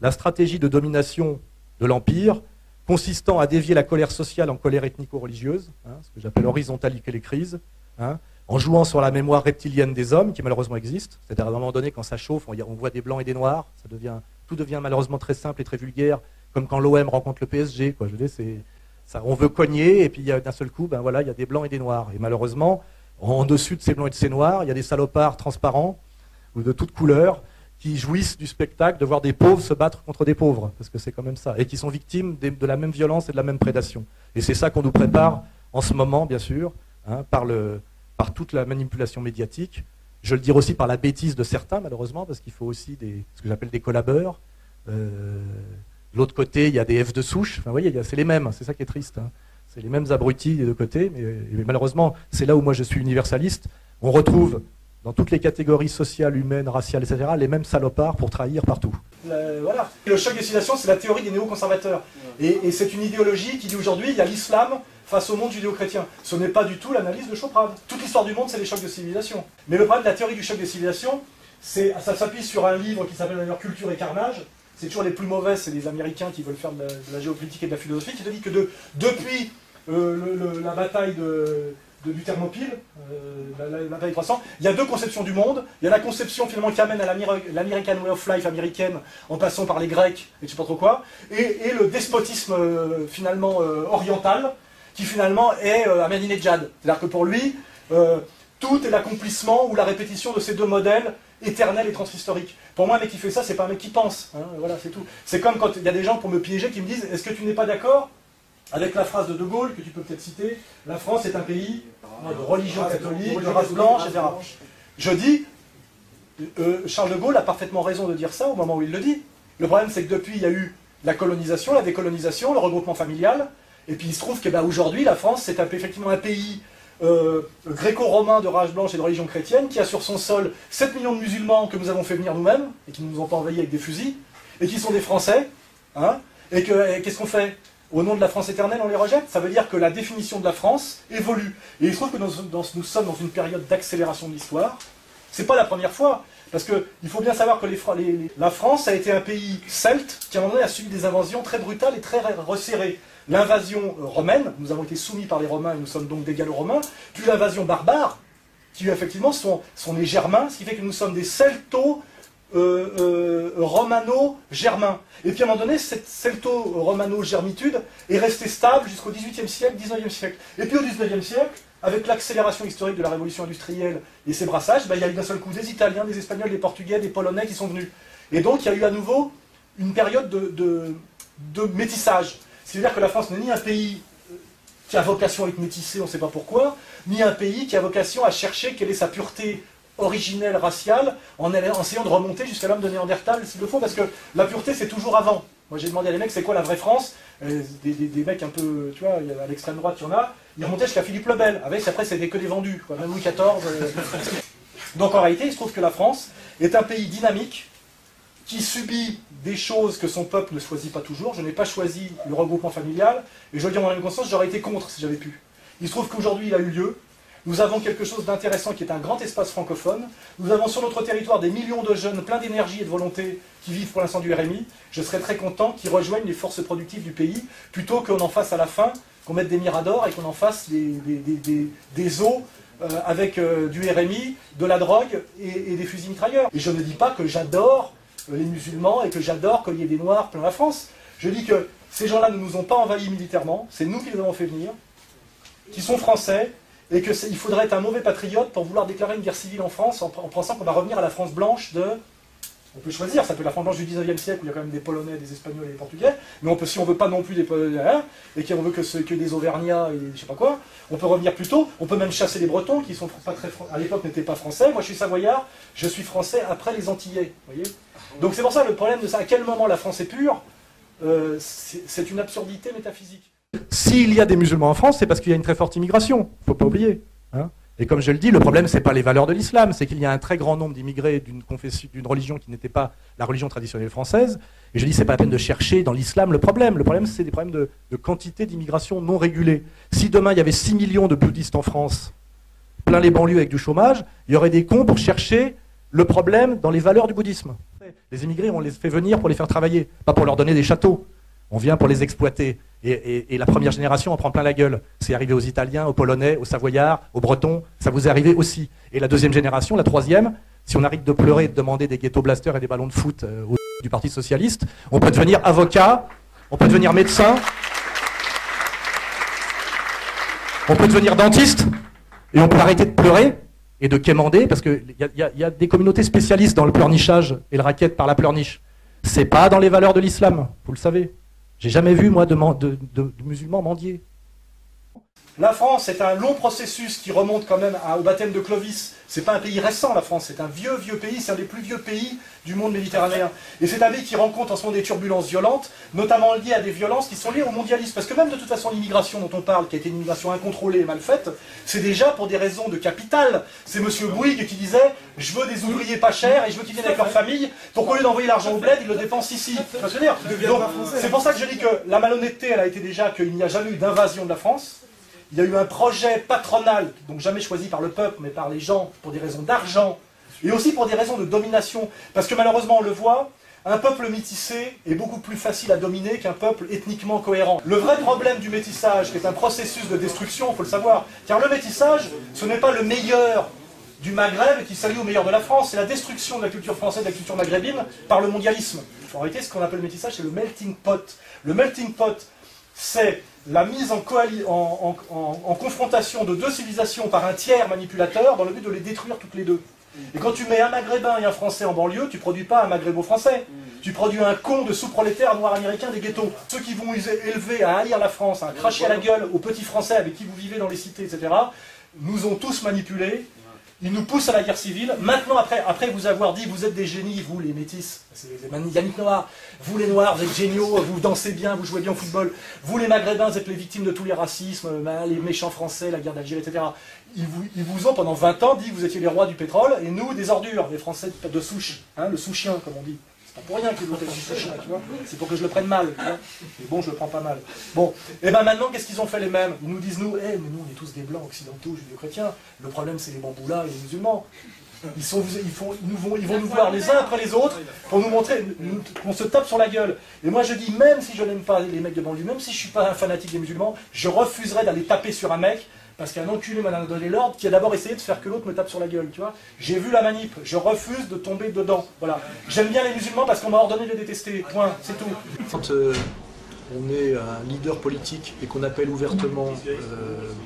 la stratégie de domination de l'Empire, consistant à dévier la colère sociale en colère ethnico-religieuse, hein, ce que j'appelle horizontaliser les crises, hein, en jouant sur la mémoire reptilienne des hommes, qui malheureusement existe. C'est-à-dire à un moment donné, quand ça chauffe, on voit des blancs et des noirs, tout devient malheureusement très simple et très vulgaire, comme quand l'OM rencontre le PSG. Quoi. Je veux dire, on veut cogner, et puis d'un seul coup, ben voilà, il y a des blancs et des noirs. Et malheureusement, en dessus de ces blancs et de ces noirs, il y a des salopards transparents, ou de toutes couleurs, qui jouissent du spectacle de voir des pauvres se battre contre des pauvres, parce que c'est quand même ça, et qui sont victimes de la même violence et de la même prédation. Et c'est ça qu'on nous prépare en ce moment, bien sûr, hein, par toute la manipulation médiatique. Je le dirais aussi par la bêtise de certains, malheureusement, parce qu'il faut aussi ce que j'appelle des collabeurs. De l'autre côté, il y a des F de souche. Enfin, vous voyez, c'est les mêmes, c'est ça qui est triste. Hein. C'est les mêmes abrutis des deux côtés, mais malheureusement, c'est là où moi je suis universaliste. On retrouve dans toutes les catégories sociales, humaines, raciales, etc., les mêmes salopards pour trahir partout. Voilà. Le choc des civilisations, c'est la théorie des néoconservateurs. Et c'est une idéologie qui dit aujourd'hui, il y a l'islam face au monde judéo-chrétien. Ce n'est pas du tout l'analyse de Choprade. Toute l'histoire du monde, c'est les chocs de civilisation. Mais le problème de la théorie du choc des civilisations, ça s'appuie sur un livre qui s'appelle d'ailleurs Culture et Carnage. C'est toujours les plus mauvais, c'est les Américains qui veulent faire de la géopolitique et de la philosophie, qui te dit que depuis la bataille du Thermopyle, la bataille 300, il y a deux conceptions du monde. Il y a la conception finalement qui amène à l'American Way of Life américaine, en passant par les Grecs et je sais pas trop quoi, et le despotisme finalement oriental, qui finalement est Ahmadinejad. C'est-à-dire que pour lui, tout est l'accomplissement ou la répétition de ces deux modèles éternels et transhistoriques. Pour moi, un mec qui fait ça, c'est pas un mec qui pense. Hein, voilà, c'est tout. C'est comme quand il y a des gens pour me piéger qui me disent « Est-ce que tu n'es pas d'accord avec la phrase de De Gaulle, que tu peux peut-être citer, la France est un pays de religion catholique, de race blanche, etc. » Je dis, Charles de Gaulle a parfaitement raison de dire ça au moment où il le dit. Le problème, c'est que depuis, il y a eu la colonisation, la décolonisation, le regroupement familial, et puis il se trouve qu'aujourd'hui, la France, c'est effectivement un pays gréco-romain de race blanche et de religion chrétienne, qui a sur son sol 7 millions de musulmans que nous avons fait venir nous-mêmes, et qui ne nous ont pas envahis avec des fusils, et qui sont des Français, hein, et qu'est-ce qu'on fait ? Au nom de la France éternelle, on les rejette. Ça veut dire que la définition de la France évolue. Et il se trouve que nous sommes dans une période d'accélération de l'histoire. C'est pas la première fois, parce qu'il faut bien savoir que la France a été un pays celte qui à un moment donné a subi des invasions très brutales et très resserrées. L'invasion romaine, nous avons été soumis par les Romains et nous sommes donc des Gallo-Romains, puis l'invasion barbare, qui effectivement sont les Germains, ce qui fait que nous sommes des Celto romano-germain. Et puis à un moment donné, cette celto-romano-germitude est restée stable jusqu'au XVIIIe siècle, XIXe siècle. Et puis au XIXe siècle, avec l'accélération historique de la révolution industrielle et ses brassages, il y a eu d'un seul coup des Italiens, des Espagnols, des Portugais, des Polonais qui sont venus. Et donc il y a eu à nouveau une période de métissage. C'est-à-dire que la France n'est ni un pays qui a vocation à être métissé, on ne sait pas pourquoi, ni un pays qui a vocation à chercher quelle est sa pureté originelle, raciale, en essayant de remonter jusqu'à l'homme de Néandertal, s'il le faut, parce que la pureté, c'est toujours avant. Moi, j'ai demandé à des mecs, c'est quoi la vraie France? Des mecs un peu, tu vois, à l'extrême droite, il y en a, ils remontaient jusqu'à Philippe le Bel, avec, après, c'était que des vendus, quoi, même Louis XIV. Donc, en réalité, il se trouve que la France est un pays dynamique, qui subit des choses que son peuple ne choisit pas toujours. Je n'ai pas choisi le regroupement familial, et je le dis en mon âme et conscience, j'aurais été contre si j'avais pu. Il se trouve qu'aujourd'hui, il a eu lieu. Nous avons quelque chose d'intéressant qui est un grand espace francophone. Nous avons sur notre territoire des millions de jeunes pleins d'énergie et de volonté qui vivent pour l'instant du RMI. Je serais très content qu'ils rejoignent les forces productives du pays, plutôt qu'on en fasse à la fin, qu'on mette des miradors et qu'on en fasse des eaux avec du RMI, de la drogue et des fusils mitrailleurs. Et je ne dis pas que j'adore les musulmans et que j'adore qu'il y ait des noirs plein la France. Je dis que ces gens-là ne nous ont pas envahis militairement, c'est nous qui les avons fait venir, qui sont français, et qu'il faudrait être un mauvais patriote pour vouloir déclarer une guerre civile en France en pensant qu'on va revenir à la France blanche de... On peut choisir, ça peut être la France blanche du 19e siècle où il y a quand même des Polonais, des Espagnols et des Portugais, mais on peut, si on veut pas non plus des Polonais, et qu'on veut que des Auvergnats et je sais pas quoi, on peut revenir plus tôt, on peut même chasser les Bretons qui sont pas très, à l'époque n'étaient pas français. Moi je suis savoyard, je suis français après les Antillais, vous voyez. Donc c'est pour ça le problème de ça, à quel moment la France est pure, c'est une absurdité métaphysique. S'il y a des musulmans en France, c'est parce qu'il y a une très forte immigration, il ne faut pas oublier. Hein. Et comme je le dis, le problème, ce n'est pas les valeurs de l'islam, c'est qu'il y a un très grand nombre d'immigrés d'une religion qui n'était pas la religion traditionnelle française. Et je dis, ce n'est pas la peine de chercher dans l'islam le problème. Le problème, c'est des problèmes de quantité d'immigration non régulée. Si demain, il y avait 6 millions de bouddhistes en France, plein les banlieues avec du chômage, il y aurait des cons pour chercher le problème dans les valeurs du bouddhisme. Les immigrés, on les fait venir pour les faire travailler, pas pour leur donner des châteaux. On vient pour les exploiter. Et la première génération en prend plein la gueule. C'est arrivé aux Italiens, aux Polonais, aux Savoyards, aux Bretons. Ça vous est arrivé aussi. Et la deuxième génération, la troisième, si on arrête de pleurer et de demander des ghetto blasters et des ballons de foot du Parti Socialiste, on peut devenir avocat, on peut devenir médecin, on peut devenir dentiste, et on peut arrêter de pleurer et de quémander, parce qu'il y a des communautés spécialistes dans le pleurnichage et le racket par la pleurniche. C'est pas dans les valeurs de l'islam, vous le savez. J'ai jamais vu, moi, de musulmans mendier. La France, c'est un long processus qui remonte quand même au baptême de Clovis. C'est pas un pays récent, la France, c'est un vieux pays, c'est un des plus vieux pays du monde méditerranéen. Et c'est un pays qui rencontre en ce moment des turbulences violentes, notamment liées à des violences qui sont liées au mondialisme. Parce que même de toute façon, l'immigration dont on parle, qui a été une immigration incontrôlée et mal faite, c'est déjà pour des raisons de capital. C'est M. Bouygues qui disait « je veux des ouvriers pas chers et je veux qu'ils viennent avec leur famille, donc au lieu d'envoyer l'argent au bled, ils le dépensent ici ». C'est pour ça que je dis que la malhonnêteté, elle a été déjà qu'il n'y a jamais eu d'invasion de la France. Il y a eu un projet patronal, donc jamais choisi par le peuple, mais par les gens, pour des raisons d'argent, et aussi pour des raisons de domination. Parce que malheureusement, on le voit, un peuple métissé est beaucoup plus facile à dominer qu'un peuple ethniquement cohérent. Le vrai problème du métissage, qui est un processus de destruction, il faut le savoir, car le métissage, ce n'est pas le meilleur du Maghreb qui s'allie au meilleur de la France, c'est la destruction de la culture française, de la culture maghrébine, par le mondialisme. En réalité, ce qu'on appelle le métissage, c'est le melting pot. Le melting pot, c'est la mise en confrontation de deux civilisations par un tiers manipulateur dans le but de les détruire toutes les deux. Et quand tu mets un Maghrébin et un Français en banlieue, tu ne produis pas un Maghrébo-Français. Tu produis un con de sous-prolétaire noir américain des ghettos. Ceux qui vont élever à haïr la France, à cracher à la gueule aux petits Français avec qui vous vivez dans les cités, etc., nous ont tous manipulés. Ils nous poussent à la guerre civile. Maintenant, après vous avoir dit, vous êtes des génies, vous les métis, c'est Yannick Noah, vous les noirs, vous êtes géniaux, vous dansez bien, vous jouez bien au football, vous les maghrébins, vous êtes les victimes de tous les racismes, les méchants français, la guerre d'Algérie, etc. Ils vous ont pendant 20 ans dit que vous étiez les rois du pétrole, et nous, des ordures, les Français de souche, hein, le sous-chien, comme on dit. C'est pas pour rien qu'ils vous du sous-chien, tu vois. C'est pour que je le prenne mal, tu vois. Mais bon, je le prends pas mal. Bon, et ben maintenant, qu'est-ce qu'ils ont fait les mêmes? Ils nous disent, mais nous, on est tous des blancs occidentaux, judéo-chrétiens. Le problème, c'est les bamboulas et les musulmans. Ils vont nous voir les uns après les autres pour nous montrer qu'on se tape sur la gueule. Et moi je dis, même si je n'aime pas les mecs de banlieue, même si je ne suis pas un fanatique des musulmans, je refuserais d'aller taper sur un mec parce qu'un enculé m'a donné l'ordre qui a d'abord essayé de faire que l'autre me tape sur la gueule, tu vois. J'ai vu la manip, je refuse de tomber dedans. Voilà. J'aime bien les musulmans parce qu'on m'a ordonné de les détester. Point, c'est tout. Quand on est un leader politique et qu'on appelle ouvertement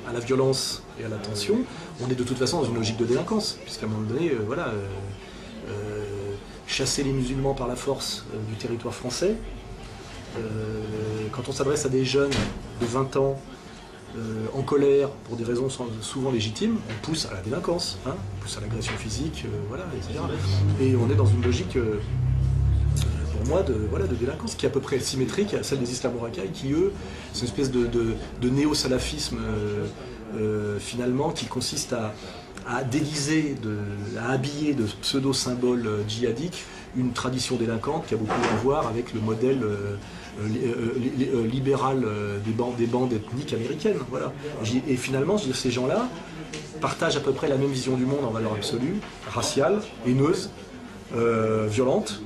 à la violence et à la tension, on est de toute façon dans une logique de délinquance, puisqu'à un moment donné, chasser les musulmans par la force du territoire français, quand on s'adresse à des jeunes de 20 ans en colère pour des raisons souvent légitimes, on pousse à la délinquance, hein, on pousse à l'agression physique, etc. Et on est dans une logique... pour moi, de délinquance qui est à peu près symétrique à celle des islamo-racailles, qui eux, c'est une espèce de néo-salafisme finalement, qui consiste à déguiser, à habiller de pseudo-symboles djihadiques une tradition délinquante qui a beaucoup à voir avec le modèle libéral des bandes ethniques américaines. Voilà. Et finalement, je veux dire, ces gens-là partagent à peu près la même vision du monde en valeur absolue, raciale, haineuse, violente.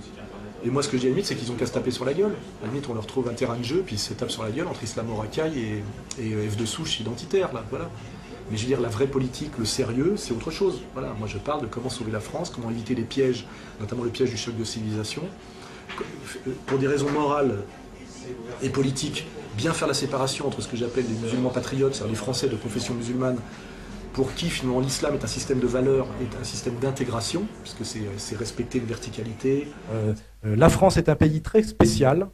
Et moi, ce que je dis à la limite, c'est qu'ils ont qu'à se taper sur la gueule. À la limite, on leur trouve un terrain de jeu, puis ils se tapent sur la gueule entre islamo-racailles et F de souche identitaire, là, voilà. Mais je veux dire, la vraie politique, le sérieux, c'est autre chose. Voilà, moi, je parle de comment sauver la France, comment éviter les pièges, notamment le piège du choc de civilisation. Pour des raisons morales et politiques, bien faire la séparation entre ce que j'appelle les musulmans patriotes, c'est-à-dire les Français de confession musulmane, pour qui finalement l'islam est un système de valeurs, est un système d'intégration, puisque c'est respecter une verticalité. La France est un pays très spécial.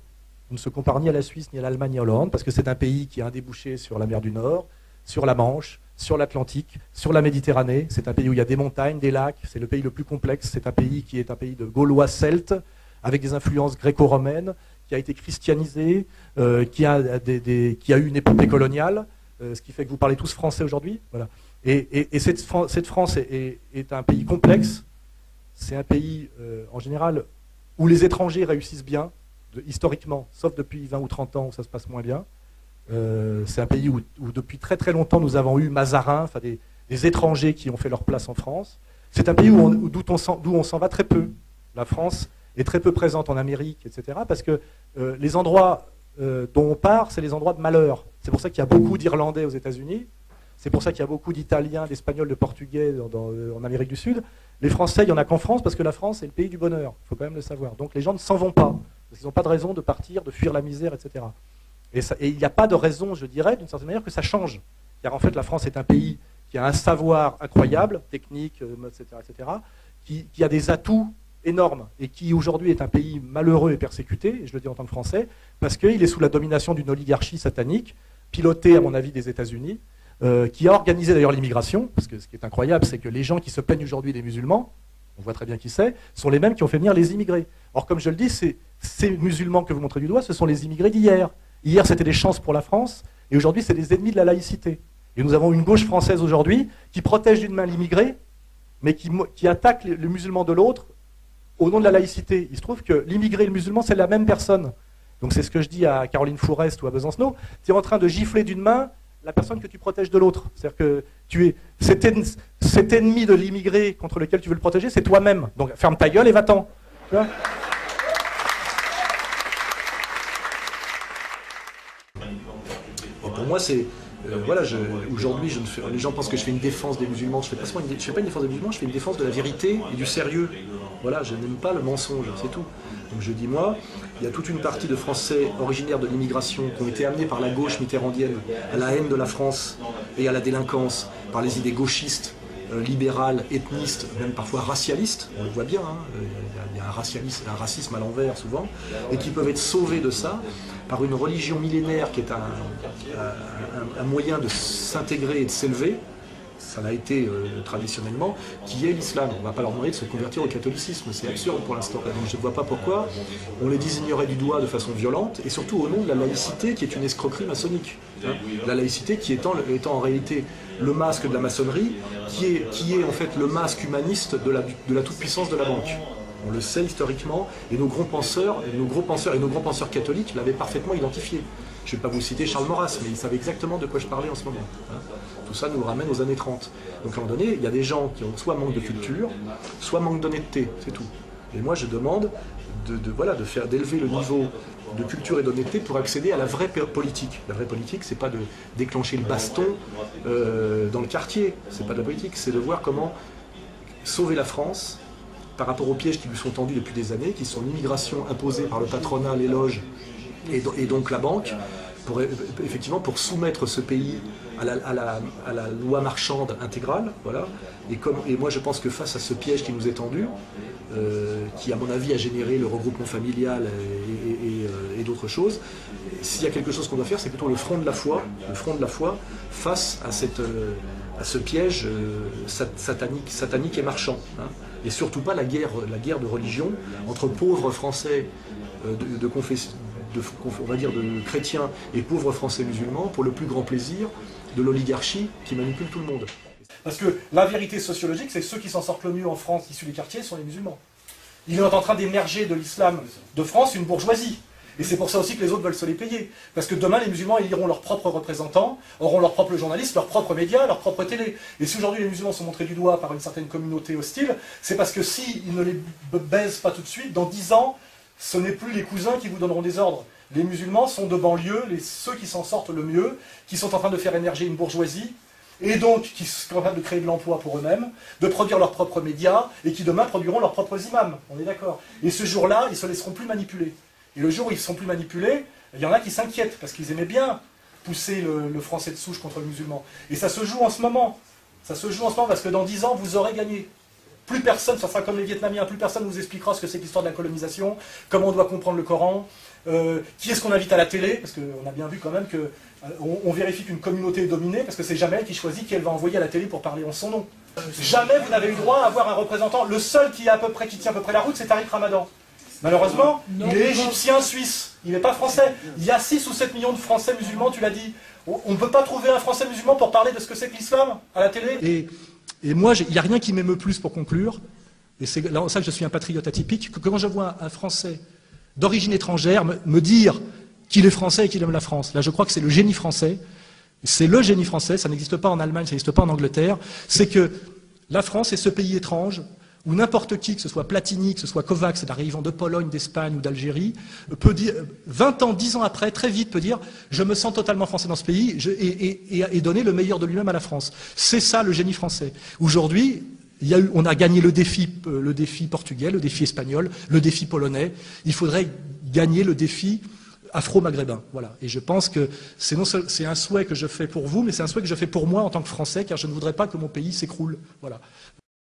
On ne se compare ni à la Suisse, ni à l'Allemagne, ni à l'Hollande, parce que c'est un pays qui a un débouché sur la mer du Nord, sur la Manche, sur l'Atlantique, sur la Méditerranée. C'est un pays où il y a des montagnes, des lacs. C'est le pays le plus complexe. C'est un pays qui est un pays de Gaulois celtes, avec des influences gréco-romaines, qui a été christianisé, qui a eu une épopée coloniale, ce qui fait que vous parlez tous français aujourd'hui. Voilà. Et cette France est un pays complexe. C'est un pays, en général, où les étrangers réussissent bien, historiquement, sauf depuis 20 ou 30 ans où ça se passe moins bien. C'est un pays où depuis très très longtemps nous avons eu Mazarin, enfin des étrangers qui ont fait leur place en France. C'est un pays d'où on s'en va très peu. La France est très peu présente en Amérique, etc. Parce que les endroits dont on part, c'est les endroits de malheur. C'est pour ça qu'il y a beaucoup d'Irlandais aux États-Unis. C'est pour ça qu'il y a beaucoup d'Italiens, d'Espagnols, de Portugais en Amérique du Sud. Les Français, il n'y en a qu'en France parce que la France est le pays du bonheur. Il faut quand même le savoir. Donc les gens ne s'en vont pas. Parce qu'ils n'ont pas de raison de partir, de fuir la misère, etc. Et il n'y a pas de raison, je dirais, d'une certaine manière, que ça change. Car en fait, la France est un pays qui a un savoir incroyable, technique, etc., qui a des atouts énormes et qui aujourd'hui est un pays malheureux et persécuté, et je le dis en tant que Français, parce qu'il est sous la domination d'une oligarchie satanique, pilotée, à mon avis, des États-Unis, qui a organisé d'ailleurs l'immigration, parce que ce qui est incroyable, c'est que les gens qui se plaignent aujourd'hui des musulmans, on voit très bien qui c'est, sont les mêmes qui ont fait venir les immigrés. Or, comme je le dis, ces musulmans que vous montrez du doigt, ce sont les immigrés d'hier. Hier, c'était des chances pour la France, et aujourd'hui, c'est les ennemis de la laïcité. Et nous avons une gauche française aujourd'hui qui protège d'une main l'immigré, mais qui attaque le musulman de l'autre au nom de la laïcité. Il se trouve que l'immigré et le musulman, c'est la même personne. Donc c'est ce que je dis à Caroline Fourest ou à Besancenot. Tu es en train de gifler d'une main la personne que tu protèges de l'autre. C'est-à-dire que cet ennemi de l'immigré contre lequel tu veux le protéger, c'est toi-même. Donc ferme ta gueule et va-t'en. Tu vois ? Et pour moi, c'est... voilà, aujourd'hui, les gens pensent que je fais une défense des musulmans. Je fais pas une défense des musulmans, je fais une défense de la vérité et du sérieux. Voilà, je n'aime pas le mensonge, c'est tout. Donc je dis, moi, il y a toute une partie de Français originaires de l'immigration qui ont été amenés par la gauche mitterrandienne à la haine de la France et à la délinquance, par les idées gauchistes, libérales, ethnistes, même parfois racialistes, on le voit bien, hein, il y a un racisme à l'envers souvent, et qui peuvent être sauvés de ça par une religion millénaire qui est un moyen de s'intégrer et de s'élever. Ça l'a été traditionnellement, qui est l'islam. On ne va pas leur demander de se convertir au catholicisme, c'est absurde pour l'instant. Donc je ne vois pas pourquoi on les désignerait du doigt de façon violente, et surtout au nom de la laïcité qui est une escroquerie maçonnique. Hein. La laïcité qui étant en réalité le masque de la maçonnerie, qui est en fait le masque humaniste de la toute-puissance de la banque. On le sait historiquement, et nos gros penseurs et nos gros penseurs catholiques l'avaient parfaitement identifié. Je ne vais pas vous citer Charles Maurras, mais ils savaient exactement de quoi je parlais en ce moment. Hein. Tout ça nous ramène aux années 30. Donc à un moment donné, il y a des gens qui ont soit manque de culture, soit manque d'honnêteté, c'est tout. Et moi je demande d'élever le niveau de culture et d'honnêteté pour accéder à la vraie politique. La vraie politique, c'est pas de déclencher le baston dans le quartier, c'est pas de la politique, c'est de voir comment sauver la France par rapport aux pièges qui lui sont tendus depuis des années, qui sont l'immigration imposée par le patronat, les loges et donc la banque, effectivement pour soumettre ce pays à la loi marchande intégrale. Voilà. Et moi je pense que face à ce piège qui nous est tendu, qui à mon avis a généré le regroupement familial et d'autres choses, s'il y a quelque chose qu'on doit faire, c'est plutôt le front de la foi face à ce piège satanique et marchand. Hein. Et surtout pas la guerre de religion entre pauvres Français on va dire de chrétiens et pauvres Français musulmans pour le plus grand plaisir de l'oligarchie qui manipule tout le monde. Parce que la vérité sociologique, c'est que ceux qui s'en sortent le mieux en France, issus des quartiers, sont les musulmans. Il est en train d'émerger de l'islam de France une bourgeoisie. Et c'est pour ça aussi que les autres veulent se les payer. Parce que demain, les musulmans éliront leurs propres représentants, auront leurs propres journalistes, leurs propres médias, leurs propres télés. Et si aujourd'hui les musulmans sont montrés du doigt par une certaine communauté hostile, c'est parce que s'ils ne les baisent pas tout de suite, dans 10 ans, ce n'est plus les cousins qui vous donneront des ordres. Les musulmans sont de banlieue, ceux qui s'en sortent le mieux, qui sont en train de faire émerger une bourgeoisie, et donc qui sont capables de créer de l'emploi pour eux-mêmes, de produire leurs propres médias, et qui demain produiront leurs propres imams. On est d'accord. Et ce jour-là, ils ne se laisseront plus manipuler. Et le jour où ils ne sont plus manipulés, il y en a qui s'inquiètent, parce qu'ils aimaient bien pousser le français de souche contre le musulman. Et ça se joue en ce moment. Ça se joue en ce moment parce que dans 10 ans, vous aurez gagné. Plus personne, ça sera comme les Vietnamiens, plus personne vous expliquera ce que c'est que l'histoire de la colonisation, comment on doit comprendre le Coran, qui est-ce qu'on invite à la télé, parce qu'on a bien vu quand même qu'on vérifie qu'une communauté est dominée, parce que c'est jamais elle qui choisit qui elle va envoyer à la télé pour parler en son nom. Jamais vous n'avez eu droit à avoir un représentant. Le seul qui tient à peu près la route, c'est Tariq Ramadan. Malheureusement, il est égyptien, suisse, il n'est pas français. Il y a 6 ou 7 millions de Français musulmans, tu l'as dit. On ne peut pas trouver un Français musulman pour parler de ce que c'est que l'islam à la télé. Et moi, il n'y a rien qui m'émeut plus pour conclure, et c'est là ça que je suis un patriote atypique, que quand je vois un Français d'origine étrangère me dire qu'il est français et qu'il aime la France. Là, je crois que c'est le génie français. C'est le génie français, ça n'existe pas en Allemagne, ça n'existe pas en Angleterre. C'est que la France est ce pays étrange où n'importe qui, que ce soit Platini, que ce soit Kovacs, arrivant de Pologne, d'Espagne ou d'Algérie, peut dire, 20 ans, 10 ans après, très vite, peut dire « je me sens totalement français dans ce pays et donner le meilleur de lui-même à la France ». C'est ça le génie français. Aujourd'hui, on a gagné le défi portugais, le défi espagnol, le défi polonais. Il faudrait gagner le défi afro-maghrébin. Voilà. Et je pense que c'est un souhait que je fais pour vous, mais c'est un souhait que je fais pour moi en tant que Français, car je ne voudrais pas que mon pays s'écroule. Voilà.